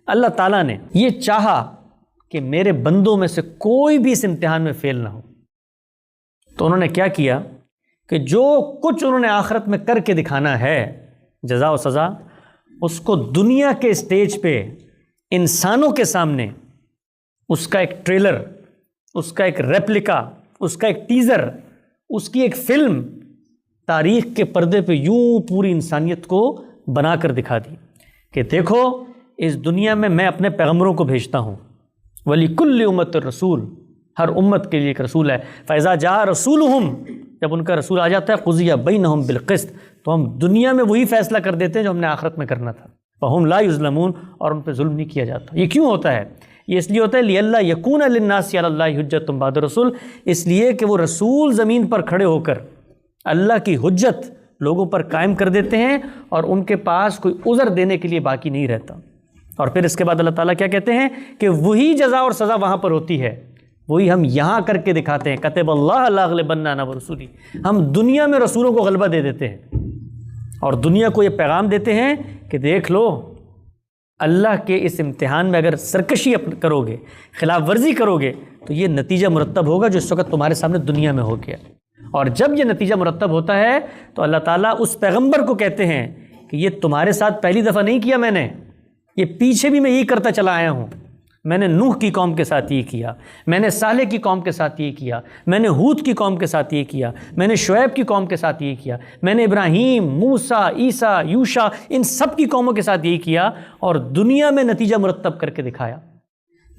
اللہ تعالیٰ نے یہ چاہا کہ میرے بندوں میں سے کوئی بھی اس امتحان میں فیل نہ ہو، تو انہوں نے کیا کیا کہ جو کچھ انہوں نے آخرت میں کر کے دکھانا ہے جزا و سزا، اس کو دنیا کے اسٹیج پہ انسانوں کے سامنے اس کا ایک ٹریلر، اس کا ایک ریپلیکا، اس کا ایک ٹیزر، اس کی ایک فلم تاریخ کے پردے پہ یوں پوری انسانیت کو بنا کر دکھا دی کہ دیکھو اس دنیا میں اپنے پیغمبروں کو بھیجتا ہوں، وَلِكُلِّ أُمَّةٍ رسول، ہر امت کے لیے ایک رسول ہے، فَإِذَا جَاءَ رَسُولُهُمْ، جب ان کا رسول آ جاتا ہے، قُضِيَ بَيْنَهُمْ بِالْقِسْطِ، تو ہم دنیا میں وہی فیصلہ کر دیتے ہیں جو ہم نے آخرت میں کرنا تھا، فَهُمْ لَا يُظْلَمُونَ، اور ان پہ ظلم نہیں کیا جاتا۔ یہ کیوں ہوتا ہے؟ یہ اس لیے ہوتا ہے لِأَلَّا يَكُونَ لِلنَّاسِ عَلَى اللَّهِ حُجَّةٌ بَعْدَ الرُّسُلِ، اس لیے کہ وہ رسول زمین پر کھڑے ہو کر اللہ کی حجت لوگوں پر قائم کر دیتے ہیں اور ان کے پاس کوئی عذر دینے کے لیے باقی نہیں رہتا۔ اور پھر اس کے بعد اللہ تعالیٰ کیا کہتے ہیں کہ وہی جزا اور سزا وہاں پر ہوتی ہے، وہی ہم یہاں کر کے دکھاتے ہیں، کتب اللہ لأغلبن انا ورسولی، ہم دنیا میں رسولوں کو غلبہ دے دیتے ہیں اور دنیا کو یہ پیغام دیتے ہیں کہ دیکھ لو اللہ کے اس امتحان میں اگر سرکشی کرو گے، خلاف ورزی کرو گے، تو یہ نتیجہ مرتب ہوگا جو اس وقت تمہارے سامنے دنیا میں ہو گیا۔ اور جب یہ نتیجہ مرتب ہوتا ہے تو اللہ تعالیٰ اس پیغمبر کو کہتے ہیں کہ یہ تمہارے ساتھ پہلی دفعہ نہیں کیا میں نے، یہ پیچھے بھی میں یہی کرتا چلا آیا ہوں، میں نے نوح کی قوم کے ساتھ یہ کیا، میں نے صالح کی قوم کے ساتھ یہ کیا، میں نے ہود کی قوم کے ساتھ یہ کیا، میں نے شعیب کی قوم کے ساتھ یہ کیا، میں نے ابراہیم، موسیٰ، عیسیٰ، یوشع، ان سب کی قوموں کے ساتھ یہی کیا اور دنیا میں نتیجہ مرتب کر کے دکھایا۔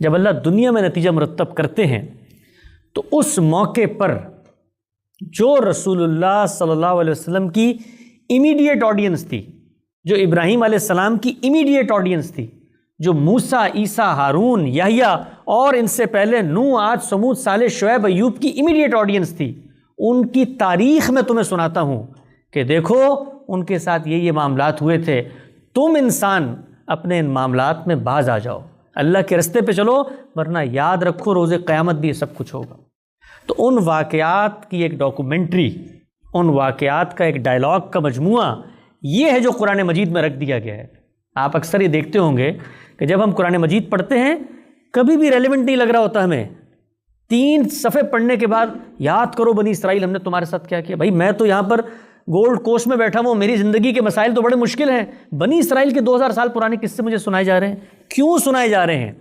جب اللہ دنیا میں نتیجہ مرتب کرتے ہیں تو اس موقع پر جو رسول اللہ صلی اللہ علیہ وسلم کی امیڈیٹ آڈینس تھی، جو ابراہیم علیہ السلام کی امیڈیٹ آڈینس تھی، جو موسیٰ، عیسیٰ، ہارون، یحییٰ اور ان سے پہلے نوح، عاد، سمود، صالح، شعیب، ایوب کی امیڈیٹ آڈینس تھی، ان کی تاریخ میں تمہیں سناتا ہوں کہ دیکھو ان کے ساتھ یہ معاملات ہوئے تھے، تم انسان اپنے ان معاملات میں باز آ جاؤ، اللہ کے رستے پہ چلو، ورنہ یاد رکھو روز قیامت بھی یہ سب کچھ ہوگا۔ تو ان واقعات کی ایک ڈاکومنٹری، ان واقعات کا ایک ڈائلاگ کا مجموعہ یہ ہے جو قرآن مجید میں رکھ دیا گیا ہے۔ آپ اکثر یہ دیکھتے ہوں گے کہ جب ہم قرآن مجید پڑھتے ہیں کبھی بھی ریلیونٹ نہیں لگ رہا ہوتا ہمیں، 3 صفحے پڑھنے کے بعد یاد کرو بنی اسرائیل ہم نے تمہارے ساتھ کیا کیا۔ بھائی میں تو یہاں پر گولڈ کوسٹ میں بیٹھا ہوں، میری زندگی کے مسائل تو بڑے مشکل ہیں، بنی اسرائیل کے 2000 سال پرانے قصے مجھے سنائے جا رہے ہیں۔ کیوں سنائے جا رہے ہیں؟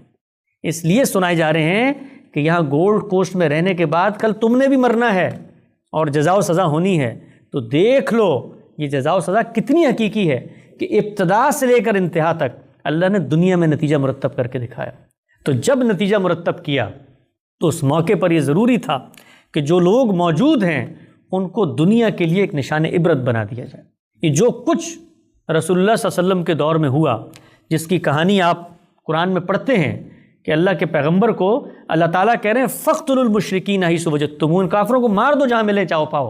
اس لیے سنائے جا رہے ہیں کہ یہاں گولڈ کوسٹ میں رہنے کے بعد کل تم نے بھی مرنا ہے اور جزا و سزا ہونی ہے، تو دیکھ لو یہ جزا و سزا کتنی حقیقی ہے کہ ابتدا سے لے کر انتہا تک اللہ نے دنیا میں نتیجہ مرتب کر کے دکھایا۔ تو جب نتیجہ مرتب کیا تو اس موقع پر یہ ضروری تھا کہ جو لوگ موجود ہیں ان کو دنیا کے لیے ایک نشان عبرت بنا دیا جائے۔ یہ جو کچھ رسول اللہ صلی اللہ علیہ وسلم کے دور میں ہوا، جس کی کہانی آپ قرآن میں پڑھتے ہیں کہ اللہ کے پیغمبر کو اللہ تعالیٰ کہہ رہے ہیں فَاقْتُلُوا الْمُشْرِكِينَ حَيْثُ وَجَدتُّمُوهُمْ، کافروں کو مار دو جہاں ملے چاہو پاؤ،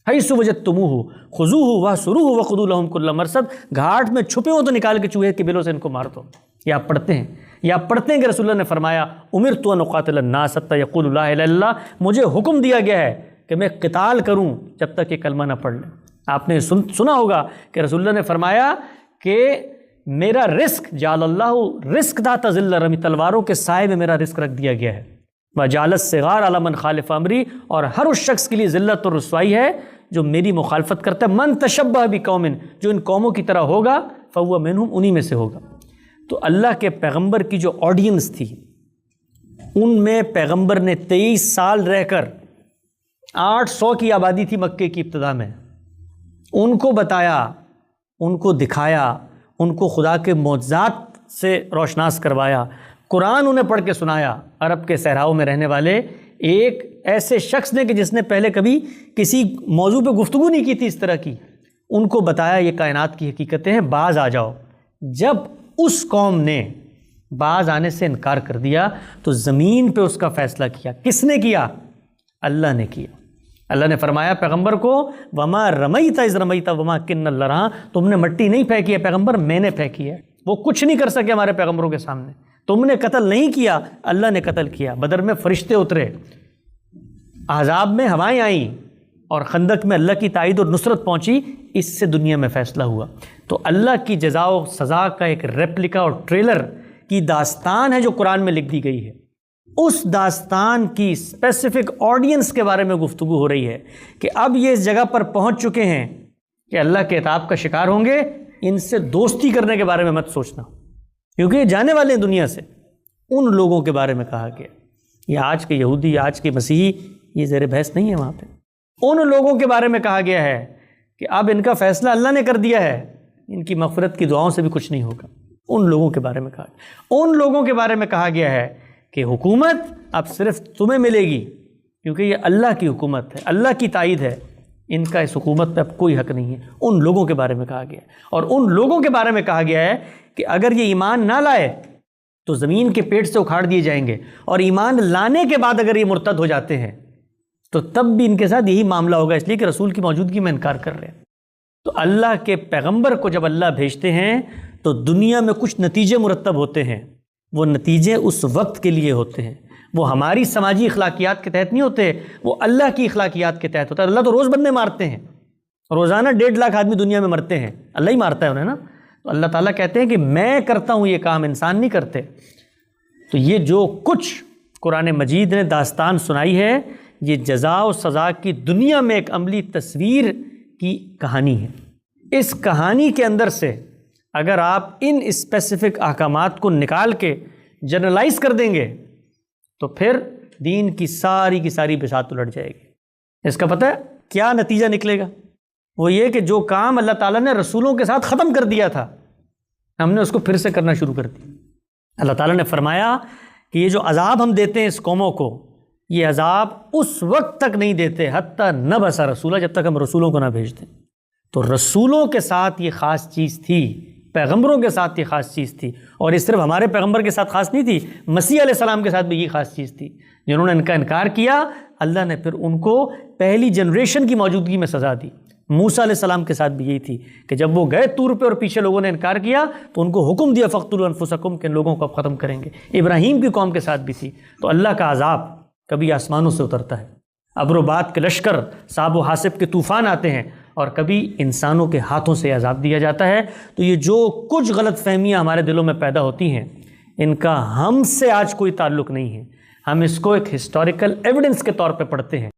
حَيْثُ وَجَدتُّمُوهُ خُذُوهُ وَاحْصُرُوهُ وَخُذُوا لَهُمْ كُلَّ مَرْصَدٍ، گھاٹ میں چھپے ہوں تو نکال کے چوہے کے بلوں سے ان کو مار دو۔ یہ آپ پڑھتے ہیں، یہ آپ پڑھتے ہیں کہ رسول اللہ نے فرمایا اُمِرْتُ أَنْ أُقَاتِلَ النَّاسَ حَتَّىٰ يَقُولُوا لَا إِلَٰهَ إِلَّا اللَّهُ، مجھے حکم دیا گیا ہے کہ میں قتال کروں جب تک یہ کلمہ نہ پڑھ لیں۔ آپ نے سنا ہوگا کہ رسول اللہ نے فرمایا کہ میرا رزق جعل اللہ رزق تحت ظل رمی، تلواروں کے سائے میں میرا رزق رکھ دیا گیا ہے، وجعل الصغار علی من خالف امری، اور ہر اس شخص کے لیے ذلت اور رسوائی ہے جو میری مخالفت کرتا ہے، من تشبہ بقوم، جو ان قوموں کی طرح ہوگا فہو منہم، انہی میں سے ہوگا۔ تو اللہ کے پیغمبر کی جو آڈینس تھی ان میں پیغمبر نے 23 سال رہ کر 800 کی آبادی تھی مکے کی ابتدا میں، ان کو بتایا، ان کو دکھایا، ان کو خدا کے معجزات سے روشناس کروایا، قرآن انہیں پڑھ کے سنایا۔ عرب کے صحراؤں میں رہنے والے ایک ایسے شخص نے کہ جس نے پہلے کبھی کسی موضوع پہ گفتگو نہیں کی تھی اس طرح کی، ان کو بتایا یہ کائنات کی حقیقتیں ہیں، باز آ جاؤ۔ جب اس قوم نے باز آنے سے انکار کر دیا تو زمین پہ اس کا فیصلہ کیا۔ کس نے کیا؟ اللہ نے کیا۔ اللہ نے فرمایا پیغمبر کو وما رمیت اذ رمیت وماکن اللہ رہا، تم نے مٹی نہیں پھینکی ہے پیغمبر، میں نے پھینکی ہے۔ وہ کچھ نہیں کر سکے ہمارے پیغمبروں کے سامنے، تم نے قتل نہیں کیا، اللہ نے قتل کیا۔ بدر میں فرشتے اترے، احزاب میں ہوائیں آئیں، اور خندق میں اللہ کی تائید اور نصرت پہنچی، اس سے دنیا میں فیصلہ ہوا۔ تو اللہ کی جزا و سزا کا ایک ریپلیکا اور ٹریلر کی داستان ہے جو قرآن میں لکھ دی گئی ہے، اس داستان کی اسپیسیفک آڈینس کے بارے میں گفتگو ہو رہی ہے کہ اب یہ اس جگہ پر پہنچ چکے ہیں کہ اللہ کے عذاب کا شکار ہوں گے، ان سے دوستی کرنے کے بارے میں مت سوچنا، کیونکہ یہ جانے والے ہیں دنیا سے۔ ان لوگوں کے بارے میں کہا گیا، یہ آج کے یہودی، آج کے مسیحی، یہ زیر بحث نہیں ہے وہاں پہ۔ ان لوگوں کے بارے میں کہا گیا ہے کہ اب ان کا فیصلہ اللہ نے کر دیا ہے، ان کی مغفرت کی دعاؤں سے بھی کچھ نہیں ہوگا۔ ان لوگوں کے بارے میں کہا گیا۔ ان لوگوں کے بارے میں کہا گیا ہے کہ حکومت اب صرف تمہیں ملے گی، کیونکہ یہ اللہ کی حکومت ہے، اللہ کی تائید ہے، ان کا اس حکومت پہ اب کوئی حق نہیں ہے۔ ان لوگوں کے بارے میں کہا گیا ہے، اور ان لوگوں کے بارے میں کہا گیا ہے کہ اگر یہ ایمان نہ لائے تو زمین کے پیٹ سے اکھاڑ دیے جائیں گے، اور ایمان لانے کے بعد اگر یہ مرتد ہو جاتے ہیں تو تب بھی ان کے ساتھ یہی معاملہ ہوگا، اس لیے کہ رسول کی موجودگی میں انکار کر رہے ہیں۔ تو اللہ کے پیغمبر کو جب اللہ بھیجتے ہیں تو دنیا میں کچھ نتیجے مرتب ہوتے ہیں، وہ نتیجے اس وقت کے لیے ہوتے ہیں، وہ ہماری سماجی اخلاقیات کے تحت نہیں ہوتے، وہ اللہ کی اخلاقیات کے تحت ہوتا ہے۔ اللہ تو روز بندے مارتے ہیں، روزانہ 1.5 لاکھ آدمی دنیا میں مرتے ہیں، اللہ ہی مارتا ہے انہیں نا۔ تو اللہ تعالیٰ کہتے ہیں کہ میں کرتا ہوں یہ کام، انسان نہیں کرتے۔ تو یہ جو کچھ قرآن مجید نے داستان سنائی ہے، یہ جزا و سزا کی دنیا میں ایک عملی تصویر کی کہانی ہے۔ اس کہانی کے اندر سے اگر آپ ان اسپیسیفک احکامات کو نکال کے جنرلائز کر دیں گے تو پھر دین کی ساری بساط الٹ جائے گی۔ اس کا پتہ ہے کیا نتیجہ نکلے گا؟ وہ یہ کہ جو کام اللہ تعالیٰ نے رسولوں کے ساتھ ختم کر دیا تھا، ہم نے اس کو پھر سے کرنا شروع کر دیا۔ اللہ تعالیٰ نے فرمایا کہ یہ جو عذاب ہم دیتے ہیں اس قوموں کو، یہ عذاب اس وقت تک نہیں دیتے حتیٰ نبعث رسولہ، جب تک ہم رسولوں کو نہ بھیج دیں۔ تو رسولوں کے ساتھ یہ خاص چیز تھی، پیغمبروں کے ساتھ یہ خاص چیز تھی، اور یہ صرف ہمارے پیغمبر کے ساتھ خاص نہیں تھی، مسیح علیہ السلام کے ساتھ بھی یہ خاص چیز تھی۔ جنہوں نے ان کا انکار کیا، اللہ نے پھر ان کو پہلی جنریشن کی موجودگی میں سزا دی۔ موسیٰ علیہ السلام کے ساتھ بھی یہی تھی کہ جب وہ گئے طور پہ اور پیچھے لوگوں نے انکار کیا تو ان کو حکم دیا فَاقْتُلُوا أَنفُسَكُمْ کہ ان لوگوں کو اب ختم کریں گے۔ ابراہیم کی قوم کے ساتھ بھی تھی۔ تو اللہ کا عذاب کبھی آسمانوں سے اترتا ہے، ابر و باد کے لشکر، صاب و حاسب کے طوفان آتے ہیں، اور کبھی انسانوں کے ہاتھوں سے عذاب دیا جاتا ہے۔ تو یہ جو کچھ غلط فہمیاں ہمارے دلوں میں پیدا ہوتی ہیں، ان کا ہم سے آج کوئی تعلق نہیں ہے، ہم اس کو ایک ہسٹوریکل ایویڈنس کے طور پہ پڑھتے ہیں۔